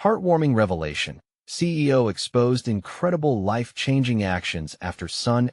Heartwarming revelation. CEO exposed incredible life-changing actions after son's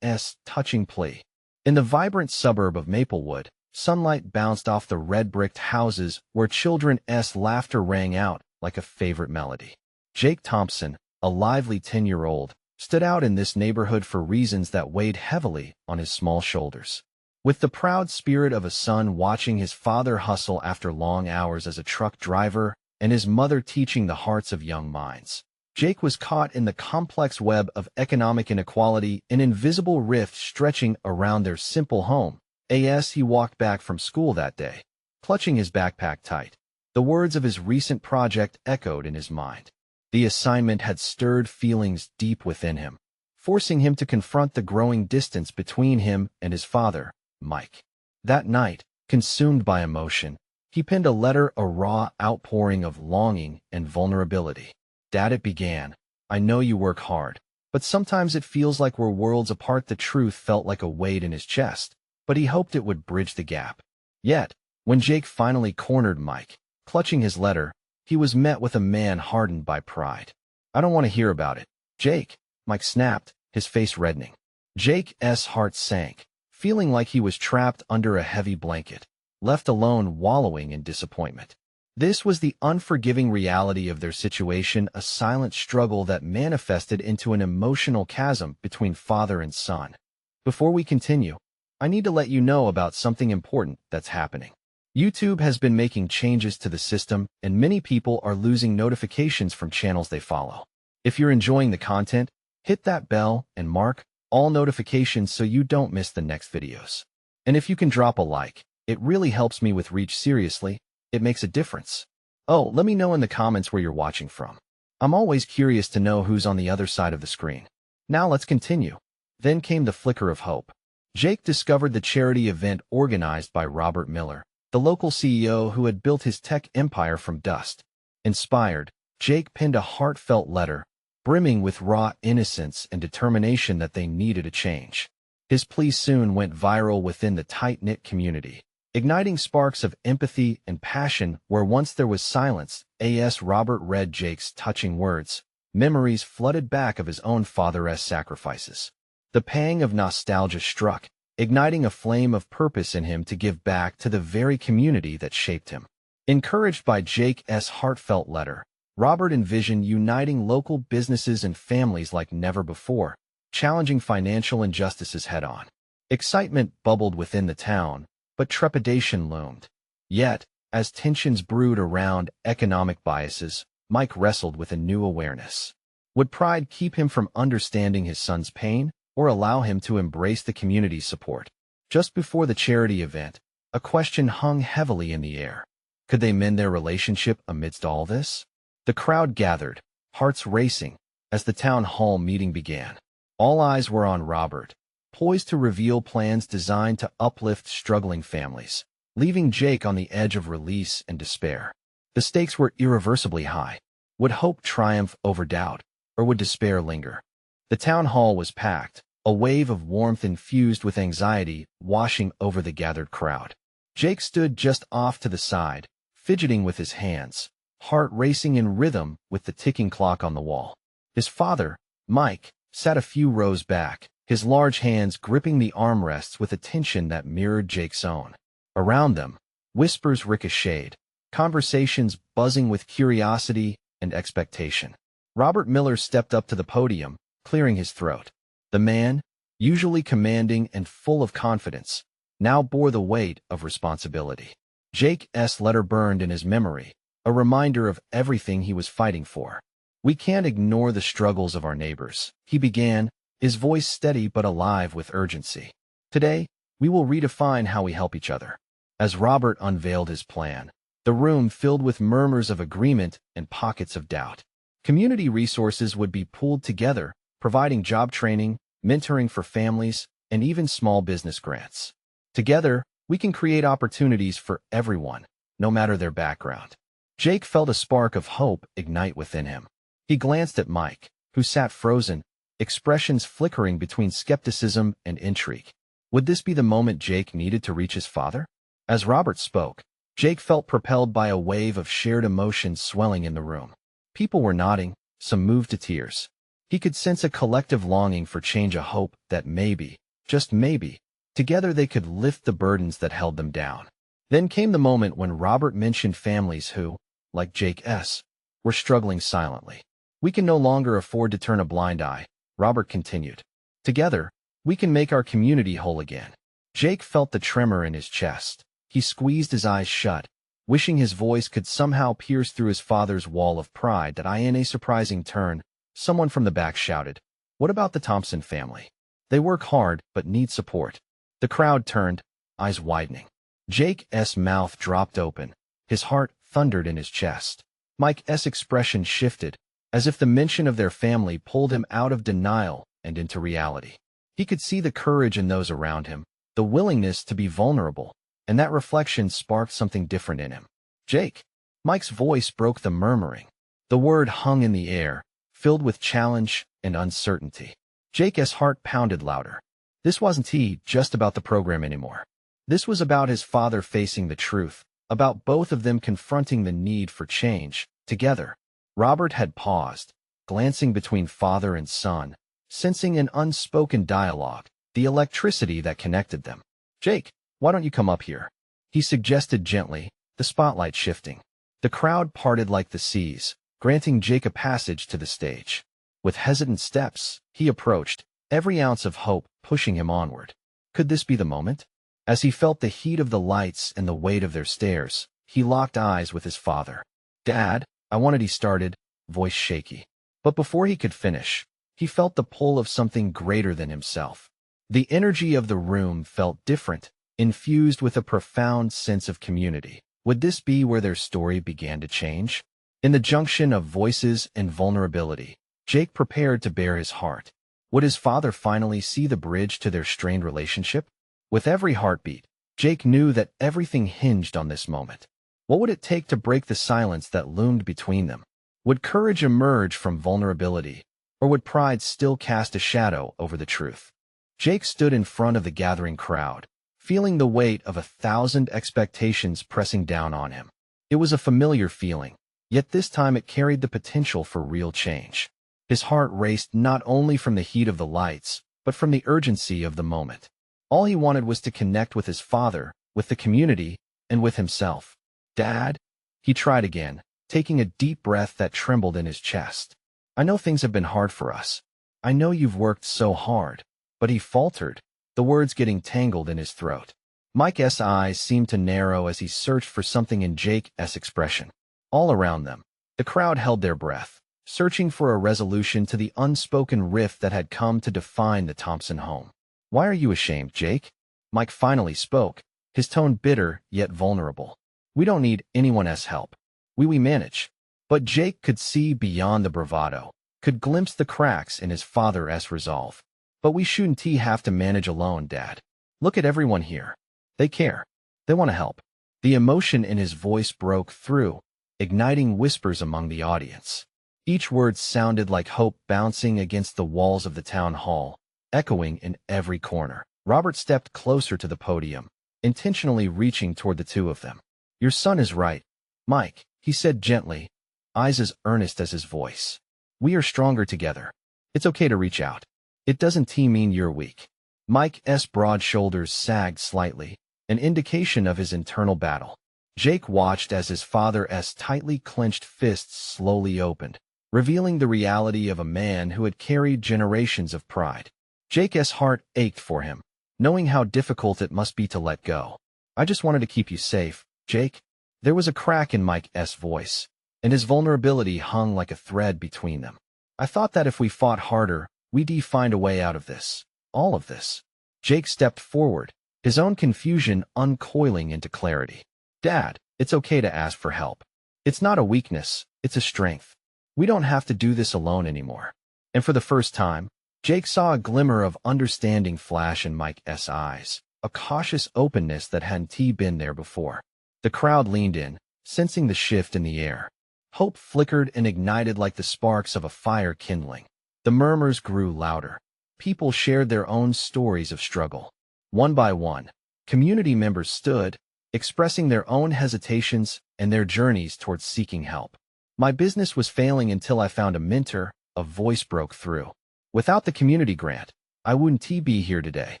touching plea. In the vibrant suburb of Maplewood, sunlight bounced off the red-bricked houses where children's laughter rang out like a favorite melody. Jake Thompson, a lively 10-year-old, stood out in this neighborhood for reasons that weighed heavily on his small shoulders. With the proud spirit of a son watching his father hustle after long hours as a truck driver and his mother teaching the hearts of young minds, Jake was caught in the complex web of economic inequality, an invisible rift stretching around their simple home. As he walked back from school that day, clutching his backpack tight, the words of his recent project echoed in his mind. The assignment had stirred feelings deep within him, forcing him to confront the growing distance between him and his father, Mike. That night, consumed by emotion, he penned a letter, a raw outpouring of longing and vulnerability. "Dad," it began, "I know you work hard, but sometimes it feels like we're worlds apart." The truth felt like a weight in his chest, but he hoped it would bridge the gap. Yet, when Jake finally cornered Mike, clutching his letter, he was met with a man hardened by pride. "I don't want to hear about it, Jake," Mike snapped, his face reddening. Jake's heart sank, feeling like he was trapped under a heavy blanket, left alone wallowing in disappointment. This was the unforgiving reality of their situation, a silent struggle that manifested into an emotional chasm between father and son. Before we continue, I need to let you know about something important that's happening. YouTube has been making changes to the system, and many people are losing notifications from channels they follow. If you're enjoying the content, hit that bell and mark all notifications so you don't miss the next videos. And if you can drop a like, it really helps me with reach. Seriously, it makes a difference. Oh, let me know in the comments where you're watching from. I'm always curious to know who's on the other side of the screen. Now let's continue. Then came the flicker of hope. Jake discovered the charity event organized by Robert Miller, the local CEO who had built his tech empire from dust. Inspired, Jake penned a heartfelt letter, brimming with raw innocence and determination that they needed a change. His plea soon went viral within the tight-knit community, igniting sparks of empathy and passion where once there was silence. As Robert read Jake's touching words, memories flooded back of his own father's sacrifices. The pang of nostalgia struck, igniting a flame of purpose in him to give back to the very community that shaped him. Encouraged by Jake's heartfelt letter, Robert envisioned uniting local businesses and families like never before, challenging financial injustices head-on. Excitement bubbled within the town, but trepidation loomed. Yet, as tensions brewed around economic biases, Mike wrestled with a new awareness. Would pride keep him from understanding his son's pain, or allow him to embrace the community's support? Just before the charity event, a question hung heavily in the air. Could they mend their relationship amidst all this? The crowd gathered, hearts racing, as the town hall meeting began. All eyes were on Robert, poised to reveal plans designed to uplift struggling families, leaving Jake on the edge of release and despair. The stakes were irreversibly high. Would hope triumph over doubt, or would despair linger? The town hall was packed, a wave of warmth infused with anxiety washing over the gathered crowd. Jake stood just off to the side, fidgeting with his hands, heart racing in rhythm with the ticking clock on the wall. His father, Mike, sat a few rows back, his large hands gripping the armrests with a tension that mirrored Jake's own. Around them, whispers ricocheted, conversations buzzing with curiosity and expectation. Robert Miller stepped up to the podium, clearing his throat. The man, usually commanding and full of confidence, now bore the weight of responsibility. Jake's letter burned in his memory, a reminder of everything he was fighting for. "We can't ignore the struggles of our neighbors," he began, his voice steady but alive with urgency. "Today, we will redefine how we help each other." As Robert unveiled his plan, the room filled with murmurs of agreement and pockets of doubt. Community resources would be pooled together, providing job training, mentoring for families, and even small business grants. Together, we can create opportunities for everyone, no matter their background. Jake felt a spark of hope ignite within him. He glanced at Mike, who sat frozen, expressions flickering between skepticism and intrigue. Would this be the moment Jake needed to reach his father? As Robert spoke, Jake felt propelled by a wave of shared emotion swelling in the room. People were nodding, some moved to tears. He could sense a collective longing for change, a hope that maybe, just maybe, together they could lift the burdens that held them down. Then came the moment when Robert mentioned families who, like Jake S., were struggling silently. We can no longer afford to turn a blind eye, Robert continued. Together, we can make our community whole again. Jake felt the tremor in his chest. He squeezed his eyes shut, wishing his voice could somehow pierce through his father's wall of pride. In a surprising turn, someone from the back shouted, "What about the Thompson family? They work hard but need support." The crowd turned, eyes widening. Jake's mouth dropped open. His heart thundered in his chest. Mike's expression shifted, as if the mention of their family pulled him out of denial and into reality. He could see the courage in those around him, the willingness to be vulnerable, and that reflection sparked something different in him. "Jake." Mike's voice broke the murmuring. The word hung in the air, filled with challenge and uncertainty. Jake's heart pounded louder. This wasn't just about the program anymore. This was about his father facing the truth, about both of them confronting the need for change, together. Robert had paused, glancing between father and son, sensing an unspoken dialogue, the electricity that connected them. "Jake, why don't you come up here?" he suggested gently, the spotlight shifting. The crowd parted like the seas, granting Jake a passage to the stage. With hesitant steps, he approached, every ounce of hope pushing him onward. Could this be the moment? As he felt the heat of the lights and the weight of their stares, he locked eyes with his father. "Dad," he started, voice shaky. But before he could finish, he felt the pull of something greater than himself. The energy of the room felt different, infused with a profound sense of community. Would this be where their story began to change? In the junction of voices and vulnerability, Jake prepared to bare his heart. Would his father finally see the bridge to their strained relationship? With every heartbeat, Jake knew that everything hinged on this moment. What would it take to break the silence that loomed between them? Would courage emerge from vulnerability, or would pride still cast a shadow over the truth? Jake stood in front of the gathering crowd, feeling the weight of 1,000 expectations pressing down on him. It was a familiar feeling, yet this time it carried the potential for real change. His heart raced not only from the heat of the lights, but from the urgency of the moment. All he wanted was to connect with his father, with the community, and with himself. "Dad?" He tried again, taking a deep breath that trembled in his chest. "I know things have been hard for us. I know you've worked so hard." But he faltered, the words getting tangled in his throat. Mike's eyes seemed to narrow as he searched for something in Jake's expression. All around them, the crowd held their breath, searching for a resolution to the unspoken rift that had come to define the Thompson home. "Why are you ashamed, Jake?" Mike finally spoke, his tone bitter yet vulnerable. "We don't need anyone's help. We manage." But Jake could see beyond the bravado, could glimpse the cracks in his father's resolve. "But we shouldn't have to manage alone, Dad. Look at everyone here. They care. They want to help." The emotion in his voice broke through, igniting whispers among the audience. Each word sounded like hope bouncing against the walls of the town hall, echoing in every corner. Robert stepped closer to the podium, intentionally reaching toward the two of them. "Your son is right, Mike," he said gently, eyes as earnest as his voice. "We are stronger together. It's okay to reach out. It doesn't mean you're weak." Mike's broad shoulders sagged slightly, an indication of his internal battle. Jake watched as his father's tightly clenched fists slowly opened, revealing the reality of a man who had carried generations of pride. Jake's heart ached for him, knowing how difficult it must be to let go. "I just wanted to keep you safe, Jake." There was a crack in Mike's voice, and his vulnerability hung like a thread between them. "I thought that if we fought harder, we'd find a way out of this. All of this." Jake stepped forward, his own confusion uncoiling into clarity. "Dad, it's okay to ask for help. It's not a weakness, it's a strength. We don't have to do this alone anymore." And for the first time, Jake saw a glimmer of understanding flash in Mike's eyes, a cautious openness that hadn't been there before. The crowd leaned in, sensing the shift in the air. Hope flickered and ignited like the sparks of a fire kindling. The murmurs grew louder. People shared their own stories of struggle. One by one, community members stood, expressing their own hesitations and their journeys towards seeking help. My business was failing until I found a mentor, a voice broke through. Without the community grant, I wouldn't be here today.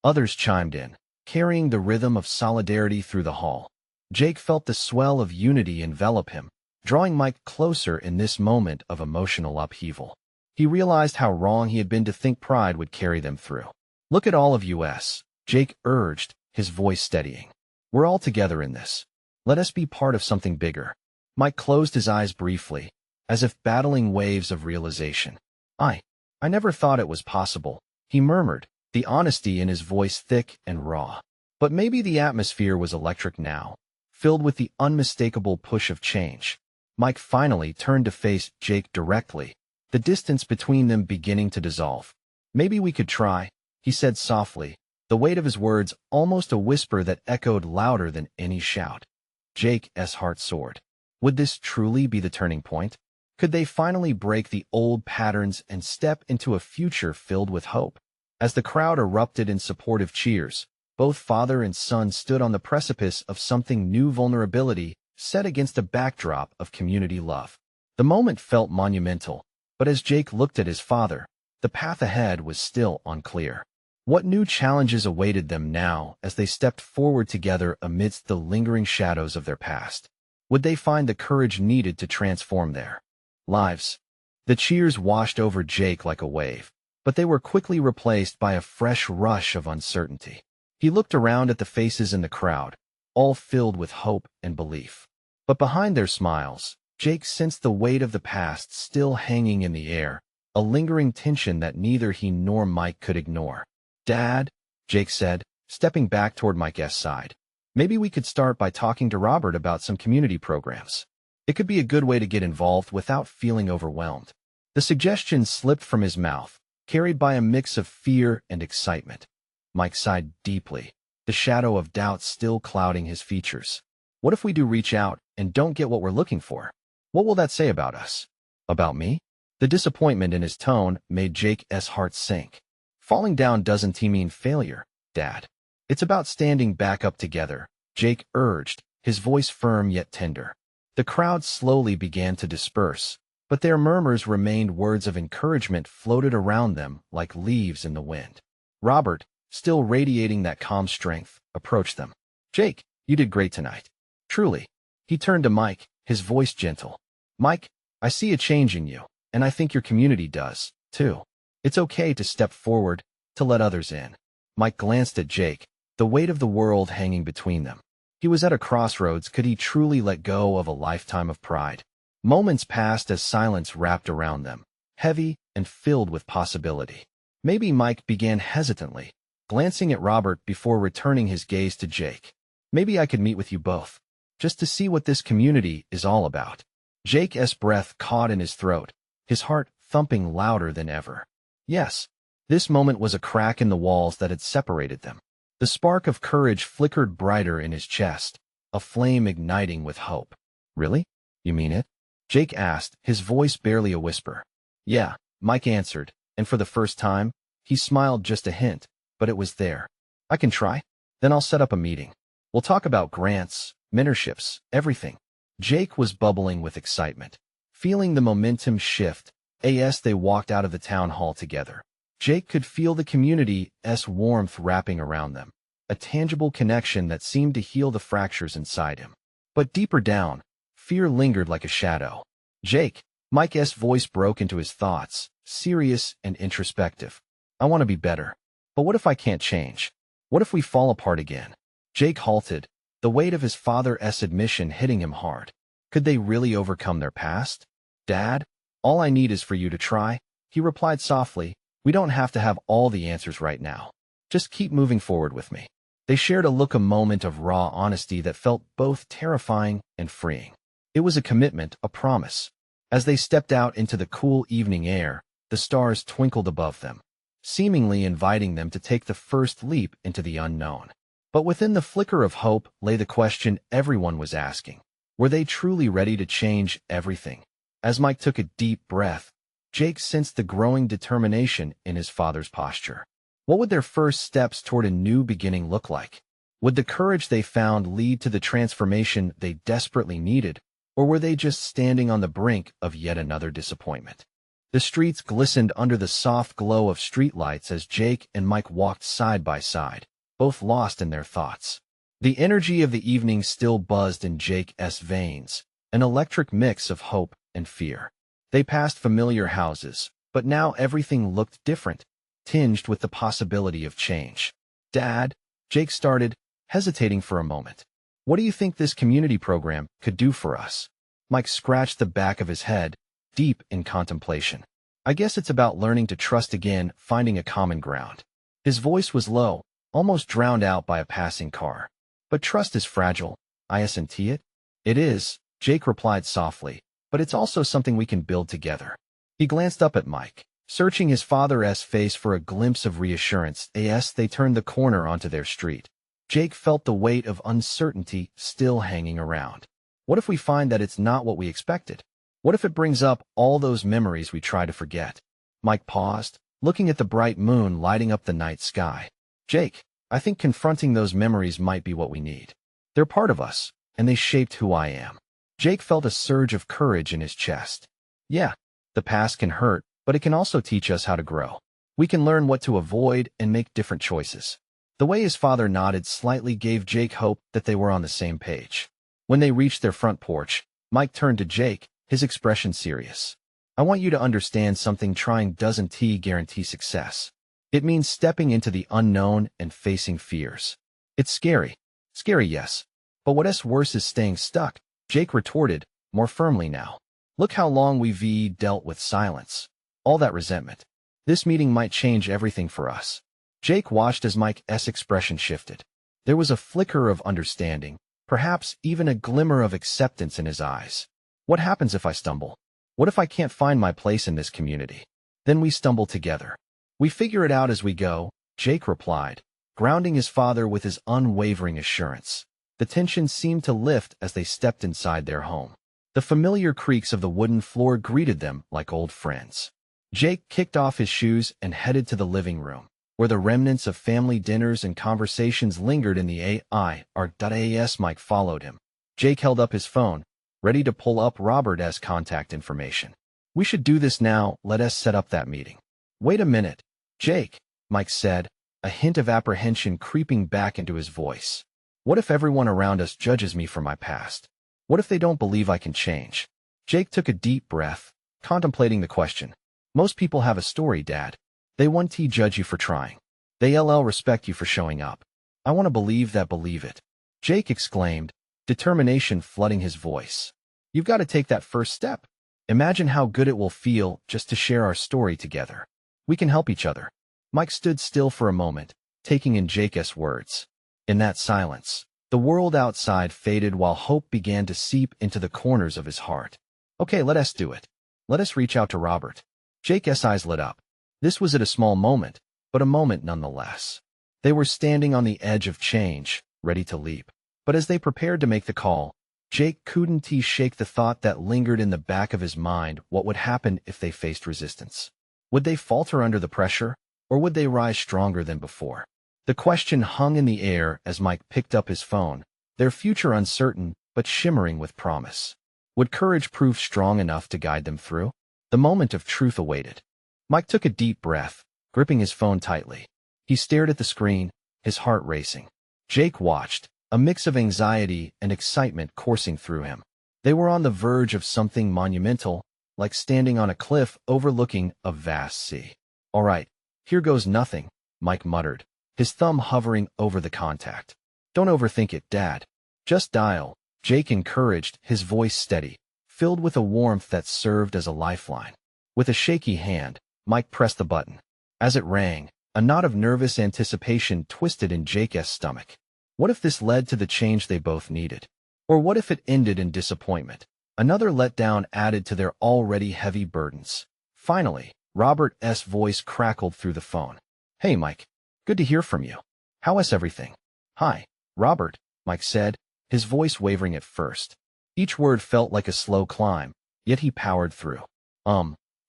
Others chimed in, carrying the rhythm of solidarity through the hall. Jake felt the swell of unity envelop him, drawing Mike closer in this moment of emotional upheaval. He realized how wrong he had been to think pride would carry them through. Look at all of us, Jake urged, his voice steadying. We're all together in this. Let us be part of something bigger. Mike closed his eyes briefly, as if battling waves of realization. I never thought it was possible, he murmured, the honesty in his voice thick and raw. But maybe the atmosphere was electric now, filled with the unmistakable push of change. Mike finally turned to face Jake directly, the distance between them beginning to dissolve. Maybe we could try, he said softly, the weight of his words almost a whisper that echoed louder than any shout. Jake's heart soared. Would this truly be the turning point? Could they finally break the old patterns and step into a future filled with hope? As the crowd erupted in supportive cheers, both father and son stood on the precipice of something new, vulnerability set against a backdrop of community love. The moment felt monumental, but as Jake looked at his father, the path ahead was still unclear. What new challenges awaited them now as they stepped forward together amidst the lingering shadows of their past? Would they find the courage needed to transform their lives? The cheers washed over Jake like a wave, but they were quickly replaced by a fresh rush of uncertainty. He looked around at the faces in the crowd, all filled with hope and belief. But behind their smiles, Jake sensed the weight of the past still hanging in the air, a lingering tension that neither he nor Mike could ignore. Dad, Jake said, stepping back toward Mike's side. Maybe we could start by talking to Robert about some community programs. It could be a good way to get involved without feeling overwhelmed. The suggestion slipped from his mouth, carried by a mix of fear and excitement. Mike sighed deeply, the shadow of doubt still clouding his features. What if we do reach out and don't get what we're looking for? What will that say about us? About me? The disappointment in his tone made Jake's heart sink. Falling down doesn't mean failure, Dad. It's about standing back up together, Jake urged, his voice firm yet tender. The crowd slowly began to disperse, but their murmurs remained. Words of encouragement floated around them like leaves in the wind. Robert, still radiating that calm strength, approached them. Jake, you did great tonight. Truly. He turned to Mike, his voice gentle. Mike, I see a change in you, and I think your community does, too. It's okay to step forward, to let others in. Mike glanced at Jake, the weight of the world hanging between them. He was at a crossroads. Could he truly let go of a lifetime of pride? Moments passed as silence wrapped around them, heavy and filled with possibility. Maybe Mike began hesitantly, glancing at Robert before returning his gaze to Jake. Maybe I could meet with you both, just to see what this community is all about. Jake's breath caught in his throat, his heart thumping louder than ever. Yes, this moment was a crack in the walls that had separated them. The spark of courage flickered brighter in his chest, a flame igniting with hope. Really? You mean it? Jake asked, his voice barely a whisper. Yeah, Mike answered, and for the first time, he smiled. Just a hint, but it was there. I can try. Then I'll set up a meeting. We'll talk about grants, mentorships, everything. Jake was bubbling with excitement. Feeling the momentum shift, as they walked out of the town hall together. Jake could feel the community's warmth wrapping around them, a tangible connection that seemed to heal the fractures inside him. But deeper down, fear lingered like a shadow. Jake, Mike's voice broke into his thoughts, serious and introspective. I want to be better. But what if I can't change? What if we fall apart again? Jake halted, the weight of his father's admission hitting him hard. Could they really overcome their past? Dad, all I need is for you to try, he replied softly. We don't have to have all the answers right now. Just keep moving forward with me. They shared a moment of raw honesty that felt both terrifying and freeing. It was a commitment, a promise. As they stepped out into the cool evening air, the stars twinkled above them, seemingly inviting them to take the first leap into the unknown. But within the flicker of hope lay the question everyone was asking. Were they truly ready to change everything? As Mike took a deep breath, Jake sensed the growing determination in his father's posture. What would their first steps toward a new beginning look like? Would the courage they found lead to the transformation they desperately needed, Or were they just standing on the brink of yet another disappointment? The streets glistened under the soft glow of streetlights as Jake and Mike walked side by side, both lost in their thoughts. The energy of the evening still buzzed in Jake's veins, an electric mix of hope and fear. They passed familiar houses, but now everything looked different, tinged with the possibility of change. "Dad," Jake started, hesitating for a moment. "What do you think this community program could do for us?" Mike scratched the back of his head, deep in contemplation. "I guess it's about learning to trust again, finding a common ground." His voice was low, almost drowned out by a passing car. "But trust is fragile, isn't it?" "It is," Jake replied softly, "but it's also something we can build together." He glanced up at Mike, searching his father's face for a glimpse of reassurance as they turned the corner onto their street. Jake felt the weight of uncertainty still hanging around. What if we find that it's not what we expected? What if it brings up all those memories we try to forget? Mike paused, looking at the bright moon lighting up the night sky. "Jake, I think confronting those memories might be what we need. They're part of us, and they shaped who I am." Jake felt a surge of courage in his chest. "Yeah, the past can hurt, but it can also teach us how to grow. We can learn what to avoid and make different choices." The way his father nodded slightly gave Jake hope that they were on the same page. When they reached their front porch, Mike turned to Jake, his expression serious. "I want you to understand something. Trying doesn't guarantee success. It means stepping into the unknown and facing fears. It's scary. Scary, yes. But what's worse is staying stuck," Jake retorted, more firmly now. "Look how long we've dealt with silence. All that resentment. This meeting might change everything for us." Jake watched as Mike's expression shifted. There was a flicker of understanding, perhaps even a glimmer of acceptance in his eyes. "What happens if I stumble? What if I can't find my place in this community? Then we stumble together. We figure it out as we go," Jake replied, grounding his father with his unwavering assurance. The tension seemed to lift as they stepped inside their home. The familiar creaks of the wooden floor greeted them like old friends. Jake kicked off his shoes and headed to the living room, where the remnants of family dinners and conversations lingered in the AIR.AS. Mike followed him. Jake held up his phone, ready to pull up Robert's contact information. "We should do this now. Let us set up that meeting." "Wait a minute, Jake," Mike said, a hint of apprehension creeping back into his voice. "What if everyone around us judges me for my past? What if they don't believe I can change?" Jake took a deep breath, contemplating the question. "Most people have a story, Dad. They won't judge you for trying. They'll respect you for showing up. I want to believe that. Believe it," Jake exclaimed, determination flooding his voice. "You've got to take that first step. Imagine how good it will feel just to share our story together. We can help each other." Mike stood still for a moment, taking in Jake's words. In that silence, the world outside faded while hope began to seep into the corners of his heart. "Okay, let us do it. Let us reach out to Robert." Jake's eyes lit up. This was at a small moment, but a moment nonetheless. They were standing on the edge of change, ready to leap. But as they prepared to make the call, Jake couldn't shake the thought that lingered in the back of his mind. What would happen if they faced resistance? Would they falter under the pressure, or would they rise stronger than before? The question hung in the air as Mike picked up his phone, their future uncertain but shimmering with promise. Would courage prove strong enough to guide them through? The moment of truth awaited. Mike took a deep breath, gripping his phone tightly. He stared at the screen, his heart racing. Jake watched, a mix of anxiety and excitement coursing through him. They were on the verge of something monumental, like standing on a cliff overlooking a vast sea. "All right, here goes nothing," Mike muttered, his thumb hovering over the contact. "Don't overthink it, Dad. Just dial," Jake encouraged, his voice steady, filled with a warmth that served as a lifeline. With a shaky hand, Mike pressed the button. As it rang, a knot of nervous anticipation twisted in Jake's stomach. What if this led to the change they both needed? Or what if it ended in disappointment? Another letdown added to their already heavy burdens. Finally, Robert's voice crackled through the phone. "Hey, Mike. Good to hear from you. How is everything?" "Hi, Robert," Mike said, his voice wavering at first. Each word felt like a slow climb, yet he powered through.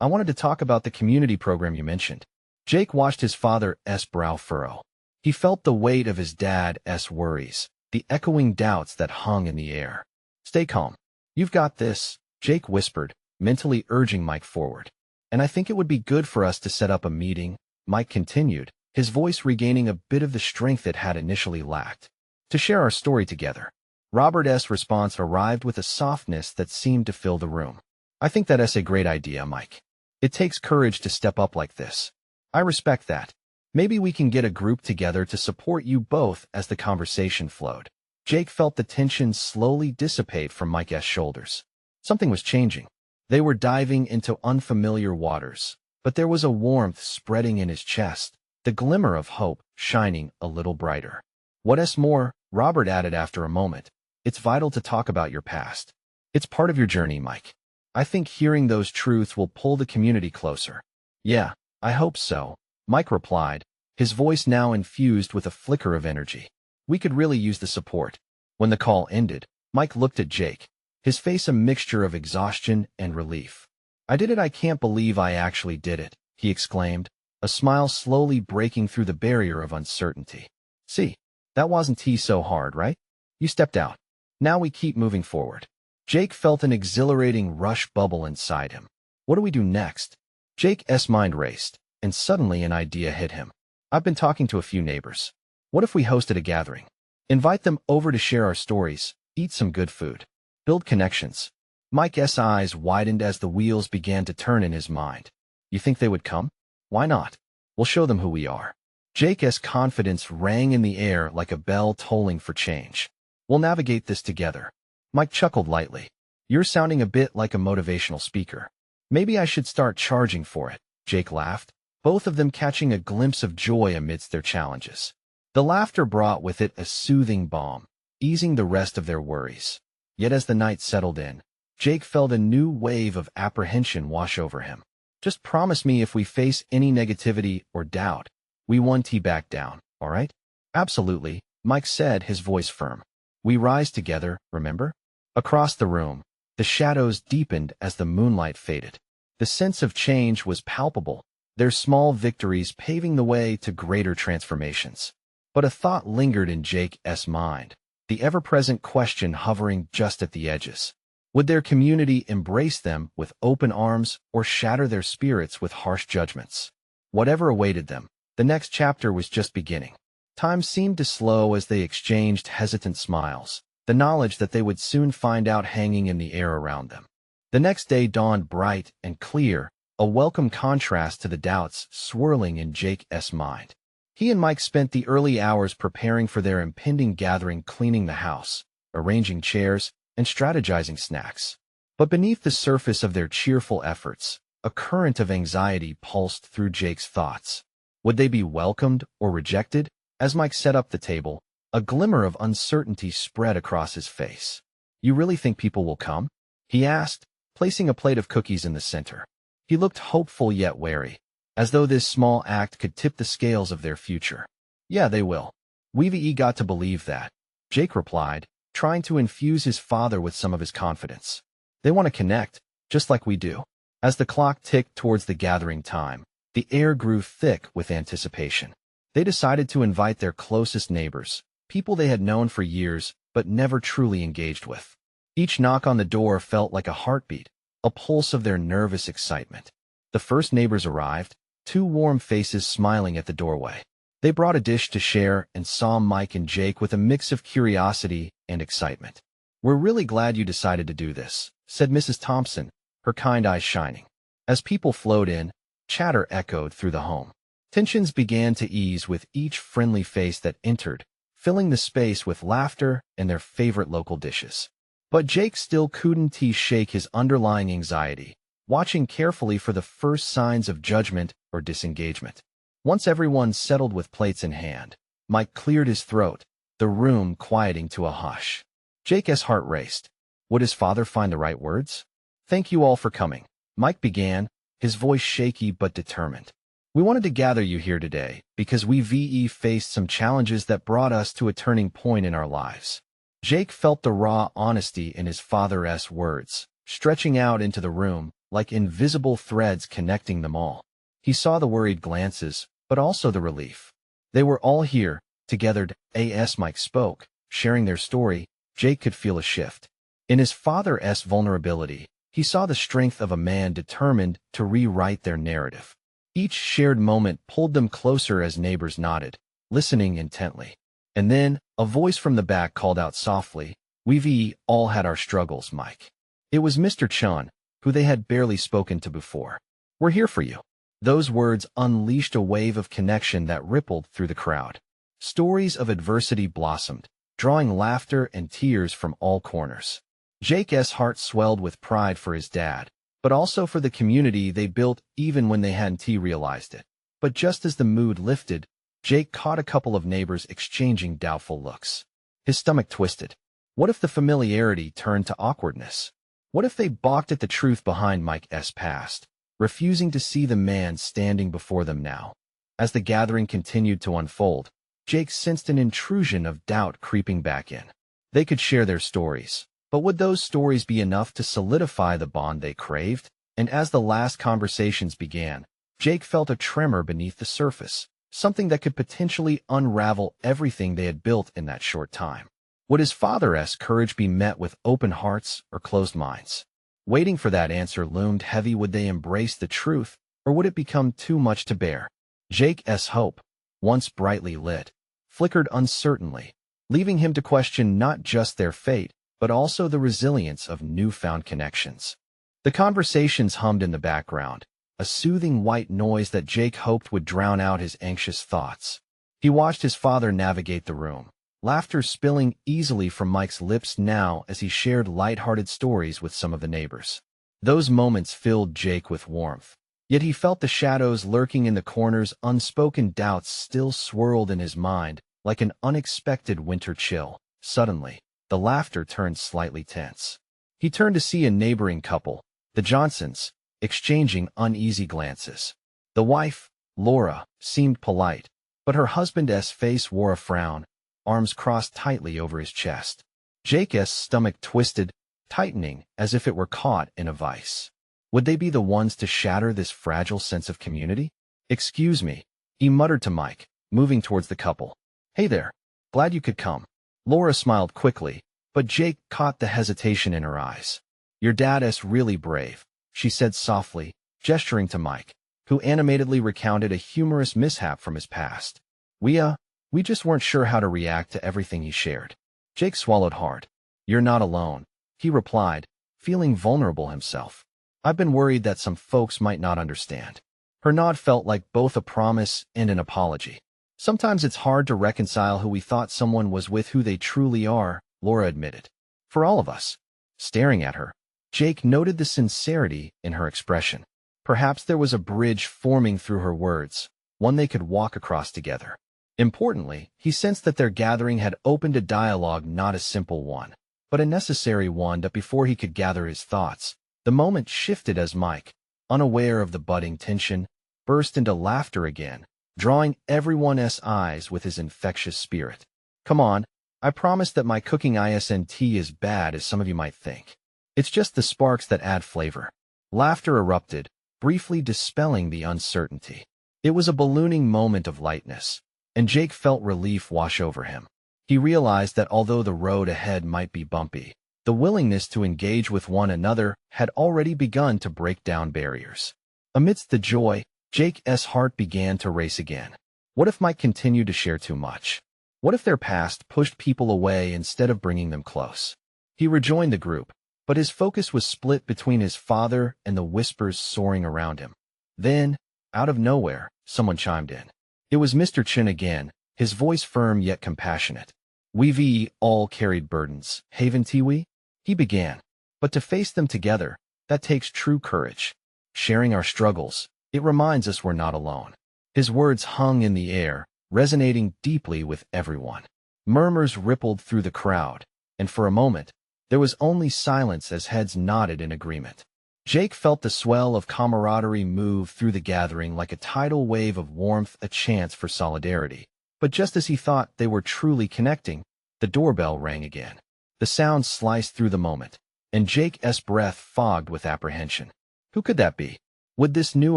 I wanted to talk about the community program you mentioned." Jake watched his father's brow furrow. He felt the weight of his dad's worries, the echoing doubts that hung in the air. "Stay calm. "You've got this," Jake whispered, mentally urging Mike forward. "And I think it would be good for us to set up a meeting," Mike continued, his voice regaining a bit of the strength it had initially lacked. "To share our story together." Robert's response arrived with a softness that seemed to fill the room. "I think that's a great idea, Mike. It takes courage to step up like this. I respect that. Maybe we can get a group together to support you both." As the conversation flowed, Jake felt the tension slowly dissipate from Mike's shoulders. Something was changing. They were diving into unfamiliar waters, but there was a warmth spreading in his chest, the glimmer of hope shining a little brighter. "What's more," Robert added after a moment, "it's vital to talk about your past. It's part of your journey, Mike. I think hearing those truths will pull the community closer." "Yeah, I hope so," Mike replied, his voice now infused with a flicker of energy. "We could really use the support." When the call ended, Mike looked at Jake, his face a mixture of exhaustion and relief. "I did it. I can't believe I actually did it," he exclaimed, a smile slowly breaking through the barrier of uncertainty. "See, that wasn't so hard, right? You stepped out. Now we keep moving forward." Jake felt an exhilarating rush bubble inside him. What do we do next? Jake's mind raced, and suddenly an idea hit him. "I've been talking to a few neighbors. What if we hosted a gathering? Invite them over to share our stories, eat some good food, build connections." Mike's eyes widened as the wheels began to turn in his mind. "You think they would come? Why not? We'll show them who we are." Jake's confidence rang in the air like a bell tolling for change. "We'll navigate this together." Mike chuckled lightly. "You're sounding a bit like a motivational speaker. Maybe I should start charging for it," Jake laughed, both of them catching a glimpse of joy amidst their challenges. The laughter brought with it a soothing balm, easing the rest of their worries. Yet as the night settled in, Jake felt a new wave of apprehension wash over him. "Just promise me if we face any negativity or doubt, we won't back down, all right?" "Absolutely," Mike said, his voice firm. "We rise together, remember?" Across the room, the shadows deepened as the moonlight faded. The sense of change was palpable, their small victories paving the way to greater transformations. But a thought lingered in Jake's mind, the ever-present question hovering just at the edges. Would their community embrace them with open arms or shatter their spirits with harsh judgments? Whatever awaited them, the next chapter was just beginning. Time seemed to slow as they exchanged hesitant smiles, the knowledge that they would soon find out hanging in the air around them. The next day dawned bright and clear, a welcome contrast to the doubts swirling in Jake's mind. He and Mike spent the early hours preparing for their impending gathering, cleaning the house, arranging chairs, and strategizing snacks. But beneath the surface of their cheerful efforts, a current of anxiety pulsed through Jake's thoughts. Would they be welcomed or rejected? As Mike set up the table, a glimmer of uncertainty spread across his face. "You really think people will come?" he asked, placing a plate of cookies in the center. He looked hopeful yet wary, as though this small act could tip the scales of their future. "Yeah, they will. We've got to believe that," Jake replied, trying to infuse his father with some of his confidence. "They want to connect, just like we do." As the clock ticked towards the gathering time, the air grew thick with anticipation. They decided to invite their closest neighbors, people they had known for years but never truly engaged with. Each knock on the door felt like a heartbeat, a pulse of their nervous excitement. The first neighbors arrived, two warm faces smiling at the doorway. They brought a dish to share and saw Mike and Jake with a mix of curiosity and excitement. "We're really glad you decided to do this," said Mrs. Thompson, her kind eyes shining. As people flowed in, chatter echoed through the home. Tensions began to ease with each friendly face that entered, filling the space with laughter and their favorite local dishes. But Jake still couldn't shake his underlying anxiety, watching carefully for the first signs of judgment or disengagement. Once everyone settled with plates in hand, Mike cleared his throat, the room quieting to a hush. Jake's heart raced. Would his father find the right words? "Thank you all for coming," Mike began, his voice shaky but determined. "We wanted to gather you here today because we faced some challenges that brought us to a turning point in our lives." Jake felt the raw honesty in his father's words, stretching out into the room like invisible threads connecting them all. He saw the worried glances, but also the relief. They were all here, together. As Mike spoke, sharing their story, Jake could feel a shift. In his father's vulnerability, he saw the strength of a man determined to rewrite their narrative. Each shared moment pulled them closer as neighbors nodded, listening intently. And then, a voice from the back called out softly, "We've all had our struggles, Mike." It was Mr. Chun, who they had barely spoken to before. "We're here for you." Those words unleashed a wave of connection that rippled through the crowd. Stories of adversity blossomed, drawing laughter and tears from all corners. Jake's heart swelled with pride for his dad, but also for the community they built even when they hadn't realized it. But just as the mood lifted, Jake caught a couple of neighbors exchanging doubtful looks. His stomach twisted. What if the familiarity turned to awkwardness? What if they balked at the truth behind Mike's past, refusing to see the man standing before them now? As the gathering continued to unfold, Jake sensed an intrusion of doubt creeping back in. They could share their stories, but would those stories be enough to solidify the bond they craved? And as the last conversations began, Jake felt a tremor beneath the surface, something that could potentially unravel everything they had built in that short time. Would his father's courage be met with open hearts or closed minds? Waiting for that answer loomed heavy. Would they embrace the truth, or would it become too much to bear? Jake's hope, once brightly lit, flickered uncertainly, leaving him to question not just their fate, but also the resilience of newfound connections. The conversations hummed in the background, a soothing white noise that Jake hoped would drown out his anxious thoughts. He watched his father navigate the room, laughter spilling easily from Mike's lips now as he shared light-hearted stories with some of the neighbors. Those moments filled Jake with warmth, yet he felt the shadows lurking in the corners. Unspoken doubts still swirled in his mind, like an unexpected winter chill. Suddenly, the laughter turned slightly tense. He turned to see a neighboring couple, the Johnsons, exchanging uneasy glances. The wife, Laura, seemed polite, but her husband's face wore a frown, arms crossed tightly over his chest. Jake's stomach twisted, tightening as if it were caught in a vice. Would they be the ones to shatter this fragile sense of community? "Excuse me," he muttered to Mike, moving towards the couple. "Hey there. Glad you could come." Laura smiled quickly, but Jake caught the hesitation in her eyes. "Your dad's really brave," she said softly, gesturing to Mike, who animatedly recounted a humorous mishap from his past. We just weren't sure how to react to everything he shared." Jake swallowed hard. "You're not alone," he replied, feeling vulnerable himself. "I've been worried that some folks might not understand." Her nod felt like both a promise and an apology. "Sometimes it's hard to reconcile who we thought someone was with who they truly are," Laura admitted. "For all of us." Staring at her, Jake noted the sincerity in her expression. Perhaps there was a bridge forming through her words, one they could walk across together. Importantly, he sensed that their gathering had opened a dialogue, not a simple one, but a necessary one. That before he could gather his thoughts, the moment shifted as Mike, unaware of the budding tension, burst into laughter again, drawing everyone's eyes with his infectious spirit. "Come on, I promise that my cooking isn't as bad as some of you might think. It's just the sparks that add flavor." Laughter erupted, briefly dispelling the uncertainty. It was a ballooning moment of lightness, and Jake felt relief wash over him. He realized that although the road ahead might be bumpy, the willingness to engage with one another had already begun to break down barriers. Amidst the joy, Jake's heart began to race again. What if Mike continued to share too much? What if their past pushed people away instead of bringing them close? He rejoined the group, but his focus was split between his father and the whispers soaring around him. Then, out of nowhere, someone chimed in. It was Mr. Chin again, his voice firm yet compassionate. "We've all carried burdens, haven't we?" he began. "But to face them together, that takes true courage. Sharing our struggles, it reminds us we're not alone." His words hung in the air, resonating deeply with everyone. Murmurs rippled through the crowd, and for a moment, there was only silence as heads nodded in agreement. Jake felt the swell of camaraderie move through the gathering like a tidal wave of warmth, a chance for solidarity. But just as he thought they were truly connecting, the doorbell rang again. The sound sliced through the moment, and Jake's breath fogged with apprehension. Who could that be? Would this new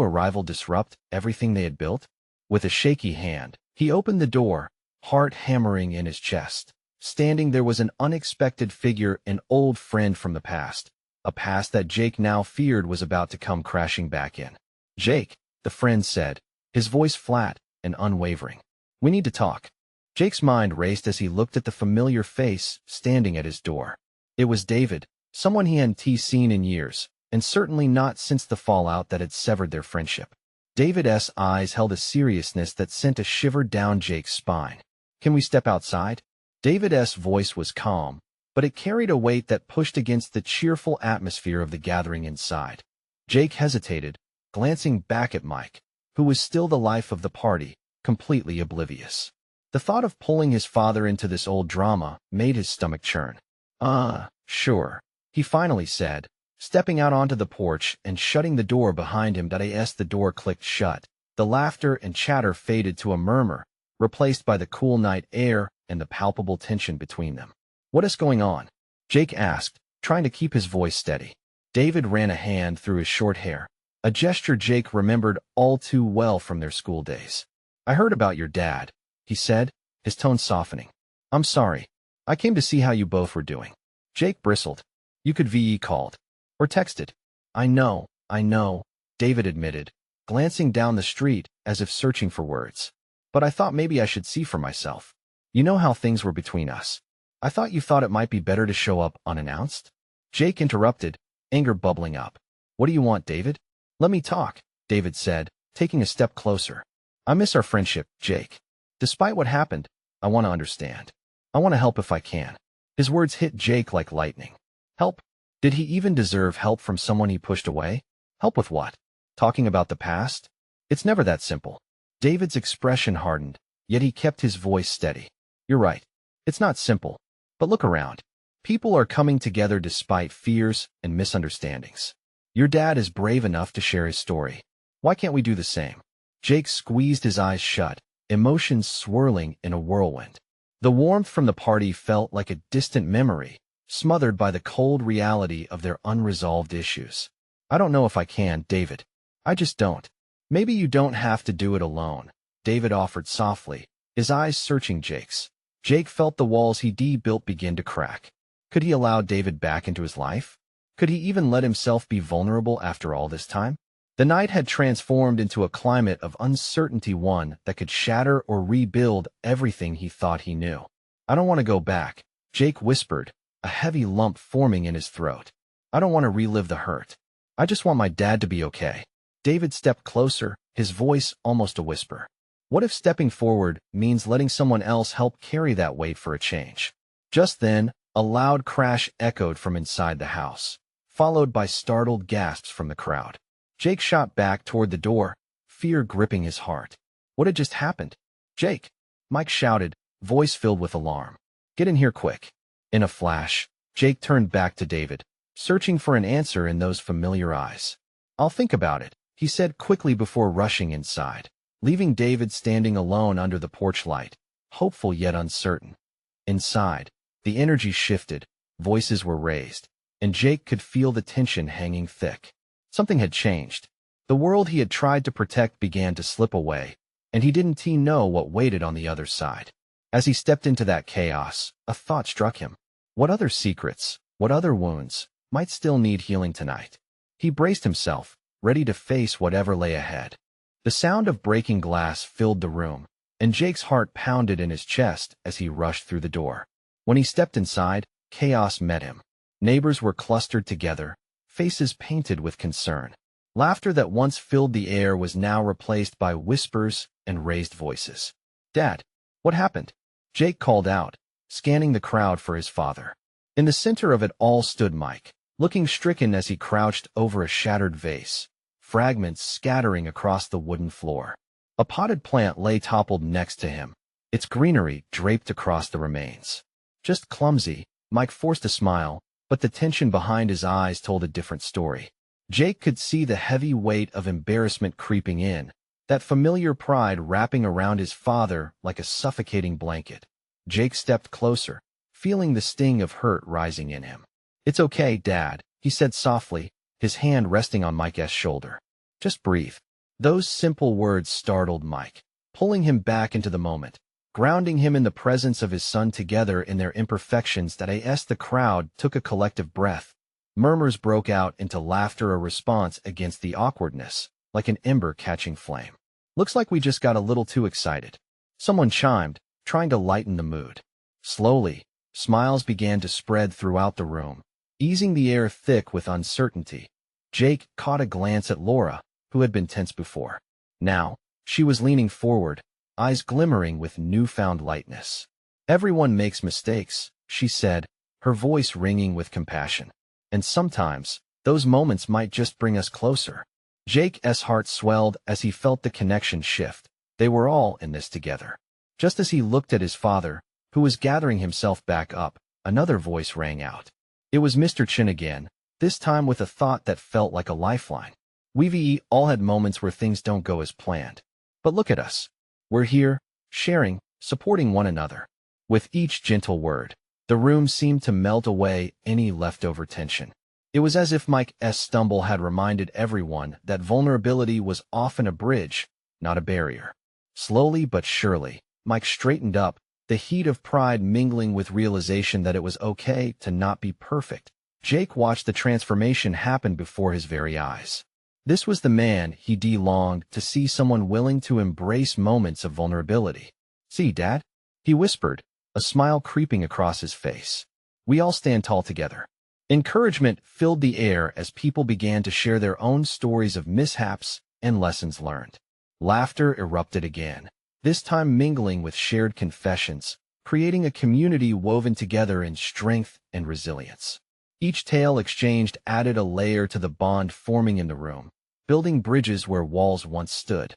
arrival disrupt everything they had built? With a shaky hand, he opened the door, heart hammering in his chest. Standing there was an unexpected figure, an old friend from the past. A past that Jake now feared was about to come crashing back in. "Jake," the friend said, his voice flat and unwavering. "We need to talk." Jake's mind raced as he looked at the familiar face standing at his door. It was David, someone he hadn't seen in years, and certainly not since the fallout that had severed their friendship. David's eyes held a seriousness that sent a shiver down Jake's spine. "Can we step outside?" David's voice was calm, but it carried a weight that pushed against the cheerful atmosphere of the gathering inside. Jake hesitated, glancing back at Mike, who was still the life of the party, completely oblivious. The thought of pulling his father into this old drama made his stomach churn. Sure," he finally said, stepping out onto the porch and shutting the door behind him. As the door clicked shut, the laughter and chatter faded to a murmur, replaced by the cool night air and the palpable tension between them. "What is going on?" Jake asked, trying to keep his voice steady. David ran a hand through his short hair, a gesture Jake remembered all too well from their school days. "I heard about your dad," he said, his tone softening. "I'm sorry. I came to see how you both were doing." Jake bristled. "You could VE called. Or texted." I know, David admitted, glancing down the street as if searching for words. "But I thought maybe I should see for myself. You know how things were between us. I thought you thought it might be better to show up unannounced." Jake interrupted, anger bubbling up. "What do you want, David?" "Let me talk," David said, taking a step closer. "I miss our friendship, Jake. Despite what happened, I want to understand. I want to help if I can." His words hit Jake like lightning. Help? Did he even deserve help from someone he pushed away? Help with what? Talking about the past? It's never that simple. David's expression hardened, yet he kept his voice steady. "You're right. It's not simple. But look around. People are coming together despite fears and misunderstandings. Your dad is brave enough to share his story. Why can't we do the same?" Jake squeezed his eyes shut, emotions swirling in a whirlwind. The warmth from the party felt like a distant memory, smothered by the cold reality of their unresolved issues. "I don't know if I can, David. I just don't." "Maybe you don't have to do it alone," David offered softly, his eyes searching Jake's. Jake felt the walls he'd built begin to crack. Could he allow David back into his life? Could he even let himself be vulnerable after all this time? The night had transformed into a climate of uncertainty, one that could shatter or rebuild everything he thought he knew. "I don't want to go back," Jake whispered, a heavy lump forming in his throat. "I don't want to relive the hurt. I just want my dad to be okay." David stepped closer, his voice almost a whisper. What if stepping forward means letting someone else help carry that weight for a change? Just then, a loud crash echoed from inside the house, followed by startled gasps from the crowd. Jake shot back toward the door, fear gripping his heart. What had just happened? "Jake!" Mike shouted, voice filled with alarm. "Get in here quick." In a flash, Jake turned back to David, searching for an answer in those familiar eyes. "I'll think about it," he said quickly before rushing inside, leaving David standing alone under the porch light, hopeful yet uncertain. Inside, the energy shifted, voices were raised, and Jake could feel the tension hanging thick. Something had changed. The world he had tried to protect began to slip away, and he didn't know what waited on the other side. As he stepped into that chaos, a thought struck him. What other secrets, what other wounds, might still need healing tonight? He braced himself, ready to face whatever lay ahead. The sound of breaking glass filled the room, and Jake's heart pounded in his chest as he rushed through the door. When he stepped inside, chaos met him. Neighbors were clustered together, faces painted with concern. Laughter that once filled the air was now replaced by whispers and raised voices. "Dad, what happened?" Jake called out, scanning the crowd for his father. In the center of it all stood Mike, looking stricken as he crouched over a shattered vase, fragments scattering across the wooden floor. A potted plant lay toppled next to him, its greenery draped across the remains. Just clumsy, Mike forced a smile, but the tension behind his eyes told a different story. Jake could see the heavy weight of embarrassment creeping in, that familiar pride wrapping around his father like a suffocating blanket. Jake stepped closer, feeling the sting of hurt rising in him. "It's okay, Dad," he said softly, his hand resting on Mike's shoulder. "Just breathe." Those simple words startled Mike, pulling him back into the moment. grounding him in the presence of his son together in their imperfections. That as the crowd took a collective breath, murmurs broke out into laughter, a response against the awkwardness, like an ember catching flame. Looks like we just got a little too excited. Someone chimed, trying to lighten the mood. Slowly, smiles began to spread throughout the room, easing the air thick with uncertainty. Jake caught a glance at Laura, who had been tense before. Now, she was leaning forward, eyes glimmering with newfound lightness. "Everyone makes mistakes," she said, her voice ringing with compassion. "And sometimes, those moments might just bring us closer." Jake's heart swelled as he felt the connection shift. They were all in this together. Just as he looked at his father, who was gathering himself back up, another voice rang out. It was Mr. Chin again, this time with a thought that felt like a lifeline. "We've all had moments where things don't go as planned. But look at us. We're here, sharing, supporting one another." With each gentle word, the room seemed to melt away any leftover tension. It was as if Mike's stumble had reminded everyone that vulnerability was often a bridge, not a barrier. Slowly but surely, Mike straightened up, the heat of pride mingling with realization that it was okay to not be perfect. Jake watched the transformation happen before his very eyes. This was the man he longed to see, someone willing to embrace moments of vulnerability. "See, Dad?" he whispered, a smile creeping across his face. "We all stand tall together." Encouragement filled the air as people began to share their own stories of mishaps and lessons learned. Laughter erupted again, this time mingling with shared confessions, creating a community woven together in strength and resilience. Each tale exchanged added a layer to the bond forming in the room, building bridges where walls once stood.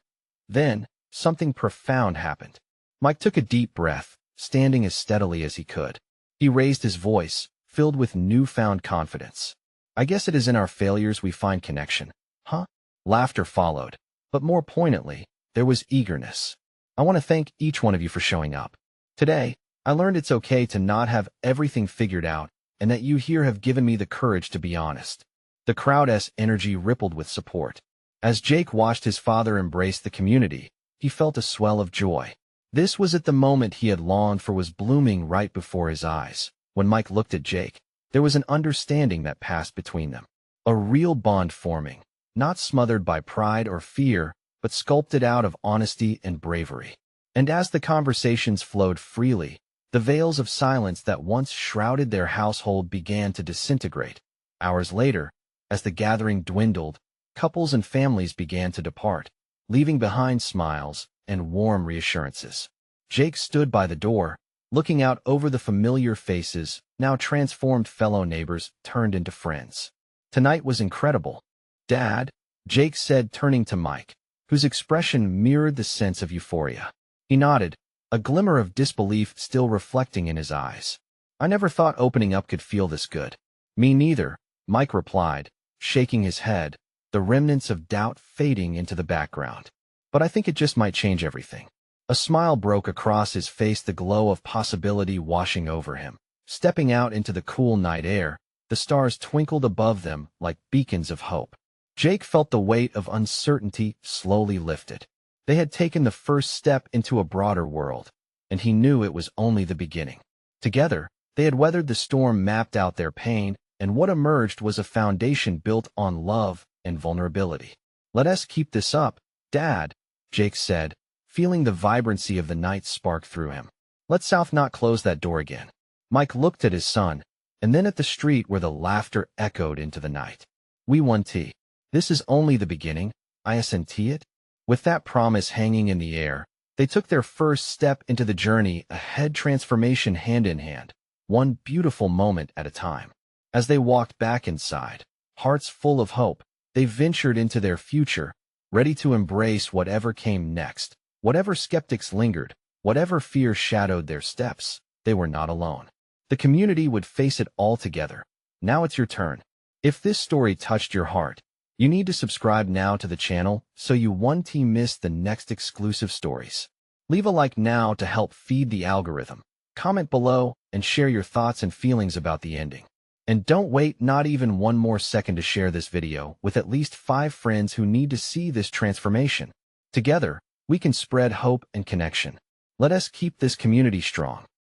Then, something profound happened. Mike took a deep breath, standing as steadily as he could. He raised his voice, filled with newfound confidence. "I guess it is in our failures we find connection, huh?" Laughter followed, but more poignantly, there was eagerness. "I want to thank each one of you for showing up. Today, I learned it's okay to not have everything figured out, and that you here have given me the courage to be honest." The crowd's energy rippled with support. As Jake watched his father embrace the community, he felt a swell of joy. This was at the moment he had longed for, was blooming right before his eyes. When Mike looked at Jake, there was an understanding that passed between them. A real bond forming, not smothered by pride or fear, but sculpted out of honesty and bravery. And as the conversations flowed freely, the veils of silence that once shrouded their household began to disintegrate. Hours later, as the gathering dwindled, couples and families began to depart, leaving behind smiles and warm reassurances. Jake stood by the door, looking out over the familiar faces, now transformed. Fellow neighbors turned into friends. "Tonight was incredible, Dad," Jake said, turning to Mike, whose expression mirrored the sense of euphoria. He nodded, a glimmer of disbelief still reflecting in his eyes. "I never thought opening up could feel this good." "Me neither," Mike replied, shaking his head, the remnants of doubt fading into the background. "But I think it just might change everything." A smile broke across his face, the glow of possibility washing over him. Stepping out into the cool night air, the stars twinkled above them like beacons of hope. Jake felt the weight of uncertainty slowly lifted. They had taken the first step into a broader world, and he knew it was only the beginning. Together, they had weathered the storm, mapped out their pain, and what emerged was a foundation built on love and vulnerability. "Let us keep this up, Dad," Jake said, feeling the vibrancy of the night spark through him. "Let's not close that door again." Mike looked at his son, and then at the street where the laughter echoed into the night. "We won tea. This is only the beginning, isn't it?" With that promise hanging in the air, they took their first step into the journey ahead, transformation hand in hand, one beautiful moment at a time. As they walked back inside, hearts full of hope, they ventured into their future, ready to embrace whatever came next. Whatever skeptics lingered, whatever fear shadowed their steps, they were not alone. The community would face it all together. Now it's your turn. If this story touched your heart, you need to subscribe now to the channel so you won't miss the next exclusive stories. Leave a like now to help feed the algorithm. Comment below and share your thoughts and feelings about the ending. And don't wait not even one more second to share this video with at least 5 friends who need to see this transformation. Together, we can spread hope and connection. Let us keep this community strong.